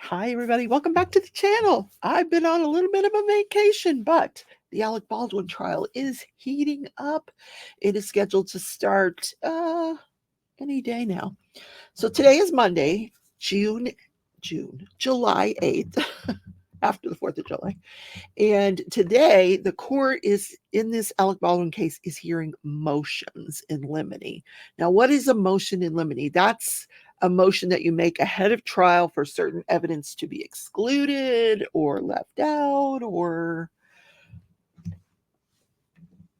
Hi, everybody. Welcome back to the channel. I've been on a little bit of a vacation, but the Alec Baldwin trial is heating up. It is scheduled to start any day now. So today is Monday, July 8th, after the 4th of July. And today, the court is, in this Alec Baldwin case, is hearing motions in limine. Now, what is a motion in limine? That's a motion that you make ahead of trial for certain evidence to be excluded or left out, or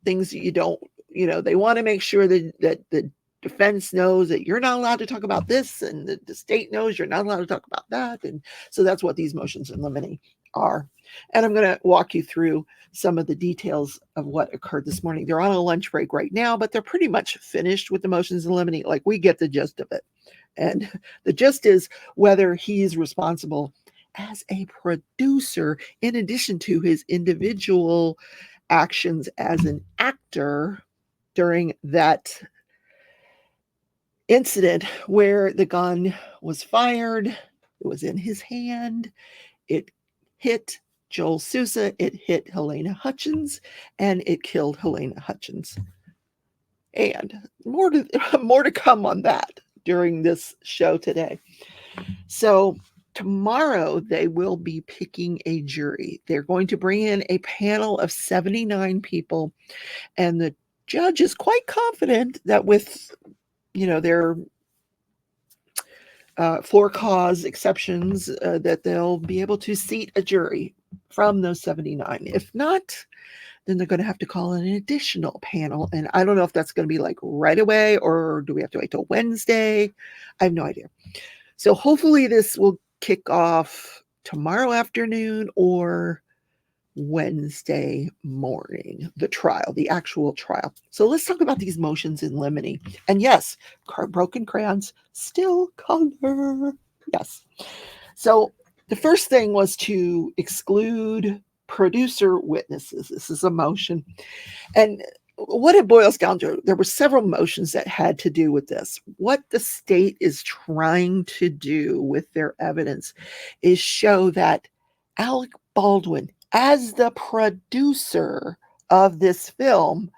things that you don't, they want to make sure that the defense knows that you're not allowed to talk about this, and the state knows you're not allowed to talk about that. And so that's what these motions in limine are. And I'm going to walk you through some of the details of what occurred this morning. They're on a lunch break right now, but they're pretty much finished with the motions in limine. Like, we get the gist of it. And the gist is whether he is responsible as a producer, in addition to his individual actions as an actor during that incident where the gun was fired. It was in his hand. It hit Joel Sousa. It hit Helena Hutchins, and it killed Helena Hutchins. And more to come on that during this show today. So tomorrow they will be picking a jury. They're going to bring in a panel of 79 people, and the judge is quite confident that with their for cause exceptions, that they'll be able to seat a jury from those 79. If not, then they're going to have to call in an additional panel. And I don't know if that's going to be like right away, or do we have to wait till Wednesday? I have no idea. So hopefully this will kick off tomorrow afternoon or Wednesday morning, the trial, the actual trial. So let's talk about these motions in limine. And yes, broken crayons still color. Yes. So the first thing was to exclude producer witnesses. This is a motion. And what it boils down to, there were several motions that had to do with this. What the state is trying to do with their evidence is show that Alec Baldwin, as the producer of this film,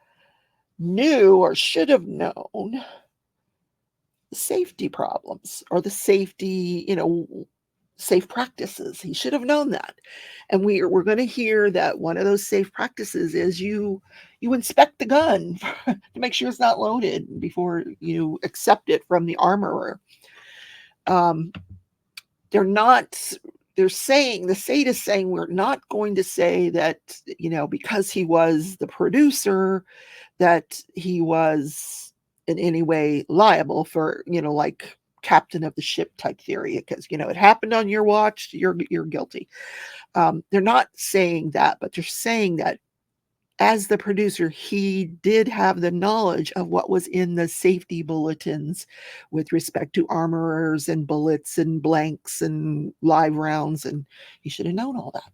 knew or should have known the safety problems or the safety, safe practices. He should have known that. And we're going to hear that one of those safe practices is you inspect the gun to make sure it's not loaded before you accept it from the armorer. The state is saying we're not going to say that, because he was the producer, that he was in any way liable for, like captain of the ship type theory, because, it happened on your watch, you're guilty. They're not saying that, but they're saying that as the producer, he did have the knowledge of what was in the safety bulletins with respect to armorers and bullets and blanks and live rounds, and he should have known all that.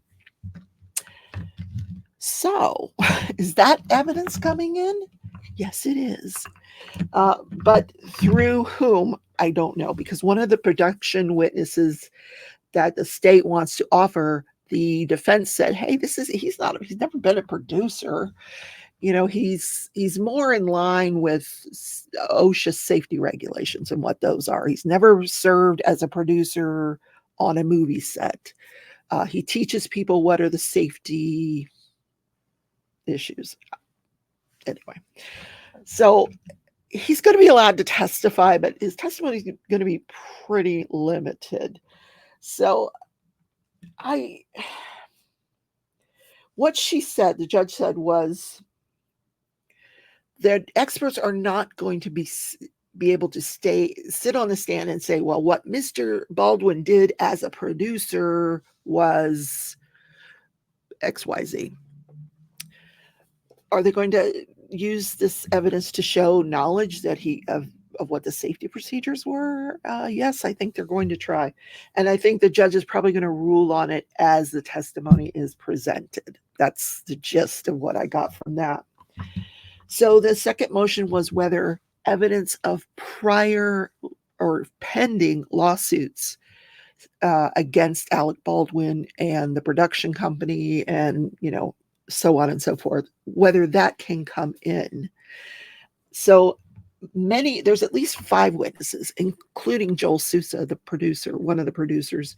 So, is that evidence coming in? Yes, it is. But through whom? I don't know, because one of the production witnesses that the state wants to offer, the defense said, hey, he's never been a producer. He's more in line with OSHA safety regulations and what those are. He's never served as a producer on a movie set. He teaches people what are the safety issues. Anyway, so he's going to be allowed to testify, but his testimony is going to be pretty limited. So what she said, the judge said, was that experts are not going to be able to sit on the stand and say, well, what Mr. Baldwin did as a producer was XYZ. Are they going to use this evidence to show knowledge that of what the safety procedures were? Yes, I think they're going to try. And I think the judge is probably going to rule on it as the testimony is presented. That's the gist of what I got from that. So the second motion was whether evidence of prior or pending lawsuits against Alec Badwin and the production company and, so on and so forth, whether that can come in. So there's at least 5 witnesses, including Joel Sousa, the producer, one of the producers,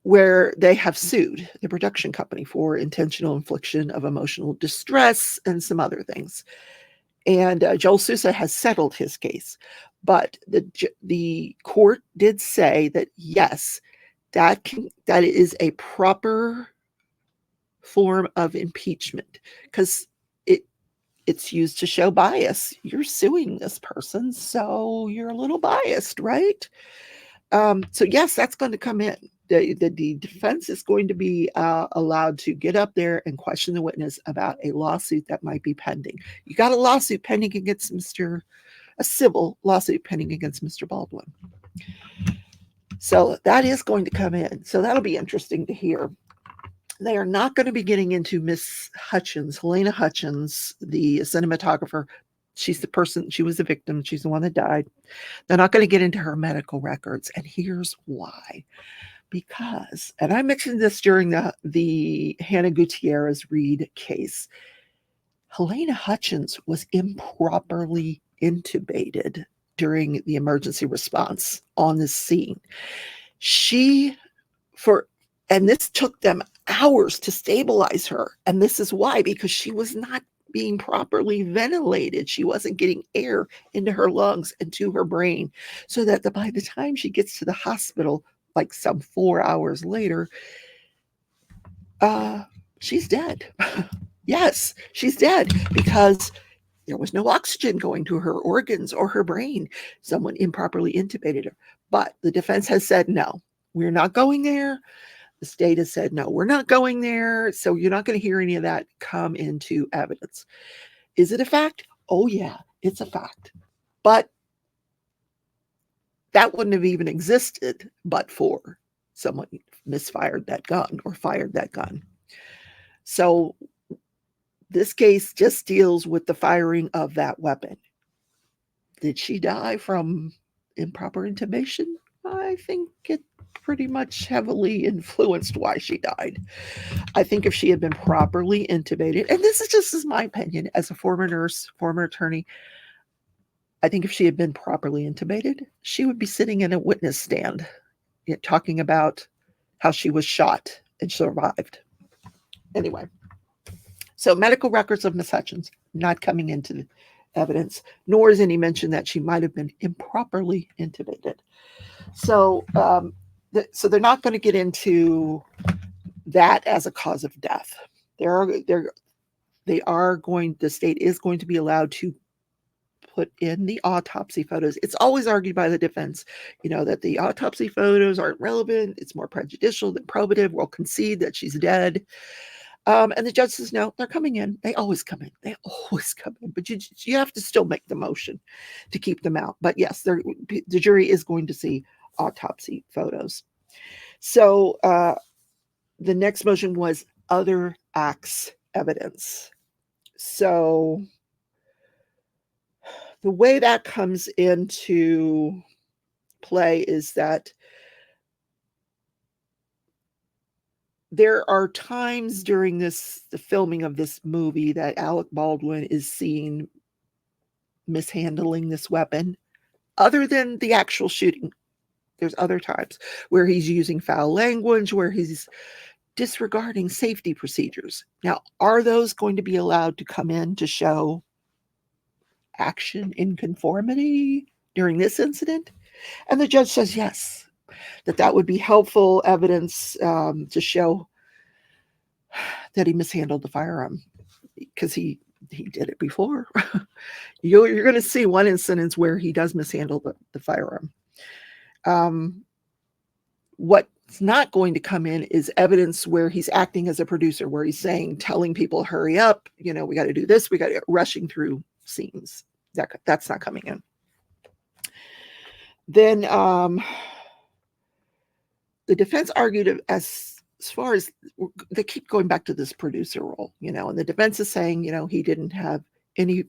where they have sued the production company for intentional infliction of emotional distress and some other things. And Joel Sousa has settled his case. But the court did say that, yes, that is a proper form of impeachment, because it's used to show bias. You're suing this person, so you're a little biased, right? So yes, that's going to come in. The defense is going to be allowed to get up there and question the witness about a lawsuit that might be pending. You got a lawsuit pending against a civil lawsuit pending against Mr. Badwin. So that is going to come in. So that'll be interesting to hear. They are not going to be getting into Miss Hutchins, Helena Hutchins, the cinematographer. She's the person, she was the victim. She's the one that died. They're not going to get into her medical records. And here's why. Because, and I mentioned this during the Hannah Guiterez Reed case, Helena Hutchins was improperly intubated during the emergency response on this scene. And this took them hours to stabilize her. And this is why, because she was not being properly ventilated. She wasn't getting air into her lungs and to her brain, so that by the time she gets to the hospital, like some 4 hours later, she's dead. Yes, she's dead, because there was no oxygen going to her organs or her brain. Someone improperly intubated her. But the defense has said, no, we're not going there. The state has said, no, we're not going there. So you're not going to hear any of that come into evidence. Is it a fact? Oh, yeah, it's a fact. But that wouldn't have even existed but for someone misfired that gun or fired that gun. So this case just deals with the firing of that weapon. Did she die from improper intubation? I think it pretty much heavily influenced why she died. I think if she had been properly intubated, and this is just as my opinion as a former nurse, former attorney, I think if she had been properly intubated, she would be sitting in a witness stand talking about how she was shot and survived. Anyway, so medical records of Miss Hutchins not coming into evidence, nor is any mention that she might have been improperly intubated. So, so they're not going to get into that as a cause of death. The state is going to be allowed to put in the autopsy photos. It's always argued by the defense, that the autopsy photos aren't relevant. It's more prejudicial than probative. We'll concede that she's dead. And the judge says, no, they're coming in. They always come in. But you have to still make the motion to keep them out. But yes, the jury is going to see autopsy photos. So the next motion was other acts evidence. So the way that comes into play is that there are times during the filming of this movie that Alec Badwin is seen mishandling this weapon. Other than the actual shooting, there's other times where he's using foul language, where he's disregarding safety procedures. Now, are those going to be allowed to come in to show action in conformity during this incident? And the judge says yes, that would be helpful evidence to show that he mishandled the firearm, because he did it before. You're going to see one incident where he does mishandle the firearm. What's not going to come in is evidence where he's acting as a producer, where he's telling people, hurry up, we got to do this, we got to get rushing through scenes. That's not coming in. Then the defense argued as as far as they keep going back to this producer role, and the defense is saying, he didn't have any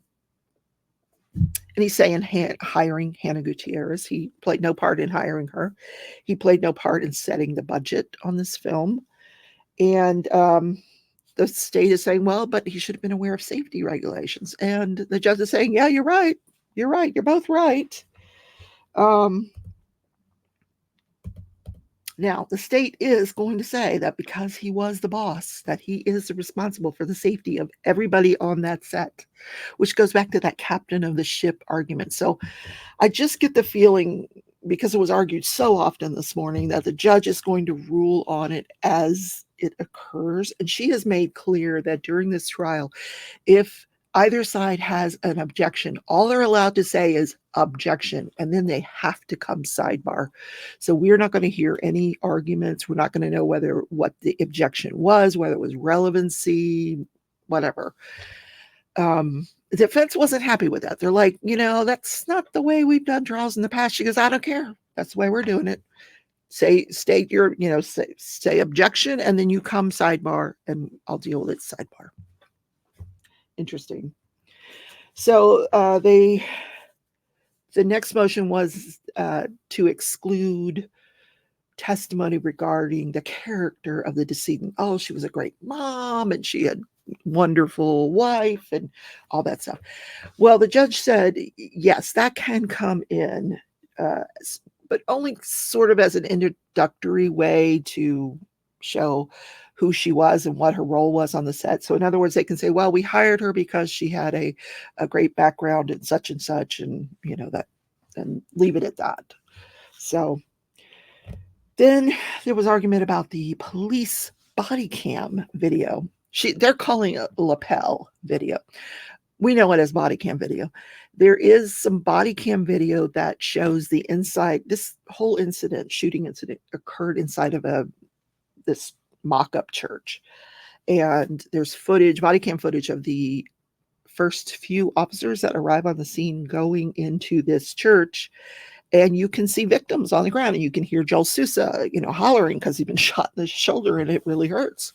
say in hiring Hannah Guiterez. He played no part in hiring her. He played no part in setting the budget on this film. And the state is saying, well, but he should have been aware of safety regulations. And the judge is saying, yeah, you're right. You're right. You're both right. Now, the state is going to say that because he was the boss, that he is responsible for the safety of everybody on that set, which goes back to that captain of the ship argument. So I just get the feeling, because it was argued so often this morning, that the judge is going to rule on it as it occurs. And she has made clear that during this trial, if either side has an objection, all they're allowed to say is objection, and then they have to come sidebar. So we're not going to hear any arguments. We're not going to know what the objection was, whether it was relevancy, whatever. The defense wasn't happy with that. They're like, that's not the way we've done trials in the past. She goes, I don't care. That's the way we're doing it. State your, say objection, and then you come sidebar, and I'll deal with it sidebar. Interesting. So the next motion was to exclude testimony regarding the character of the decedent. Oh, she was a great mom, and she had wonderful wife, and all that stuff. Well, the judge said, yes, that can come in, but only sort of as an introductory way to show who she was and what her role was on the set. So in other words, they can say, well, we hired her because she had a great background in such and such, and that, and leave it at that. So then there was argument about the police body cam video. They're calling it lapel video. We know it as body cam video. There is some body cam video that shows the inside. This whole shooting incident occurred inside of this mock-up church. And there's body cam footage of the first few officers that arrive on the scene going into this church. And you can see victims on the ground, and you can hear Joel Sousa, hollering because he's been shot in the shoulder and it really hurts.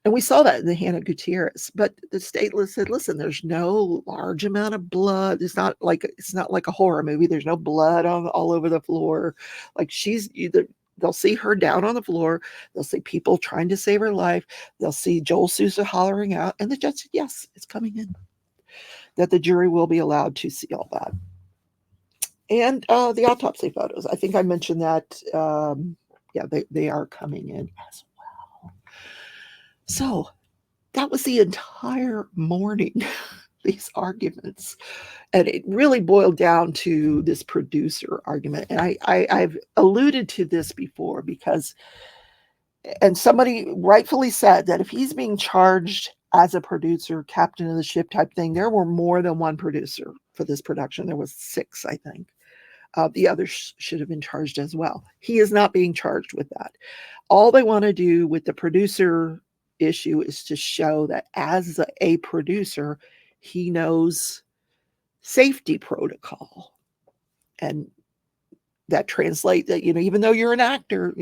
And we saw that in the Hannah Guiterez, but the state said, listen, there's no large amount of blood. It's not like a horror movie. There's no blood all over the floor. Like they'll see her down on the floor. They'll see people trying to save her life. They'll see Joel Sousa hollering out. And the judge said, yes, it's coming in. That the jury will be allowed to see all that. And the autopsy photos. I think I mentioned that. They are coming in as well. So that was the entire morning, these arguments. And it really boiled down to this producer argument. And I've alluded to this before and somebody rightfully said that if he's being charged as a producer, captain of the ship type thing, there were more than one producer for this production. There was 6, I think. The others should have been charged as well. He is not being charged with that. All they want to do with the producer issue is to show that as a producer, he knows safety protocol, and that translate that, even though you're an actor,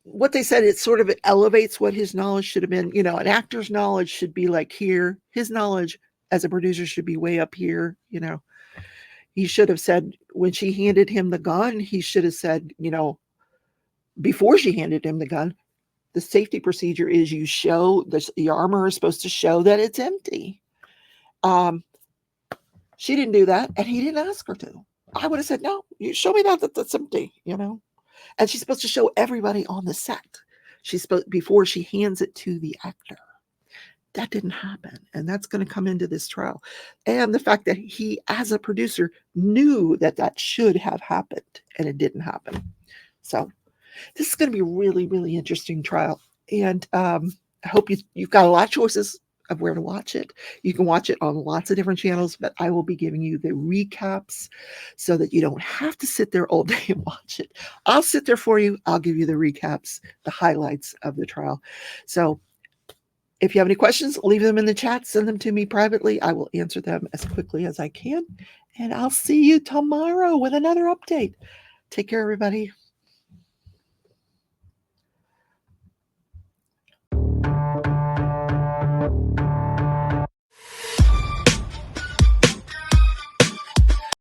what they said, it sort of elevates what his knowledge should have been. An actor's knowledge should be like here. His knowledge as a producer should be way up here. He should have said, when she handed him the gun, he should have said, before she handed him the gun, the safety procedure is you show the armor is supposed to show that it's empty. She didn't do that, and he didn't ask her to. I would have said, no, you show me that's empty, And she's supposed to show everybody on the set. Before she hands it to the actor. That didn't happen, and that's going to come into this trial. And the fact that he, as a producer, knew that should have happened, and it didn't happen. So this is going to be a really, really interesting trial. And I hope you've got a lot of choices of where to watch it. You can watch it on lots of different channels, but I will be giving you the recaps so that you don't have to sit there all day and watch it. I'll sit there for you. I'll give you the recaps, the highlights of the trial. So if you have any questions, leave them in the chat. Send them to me privately. I will answer them as quickly as I can. And I'll see you tomorrow with another update. Take care, everybody.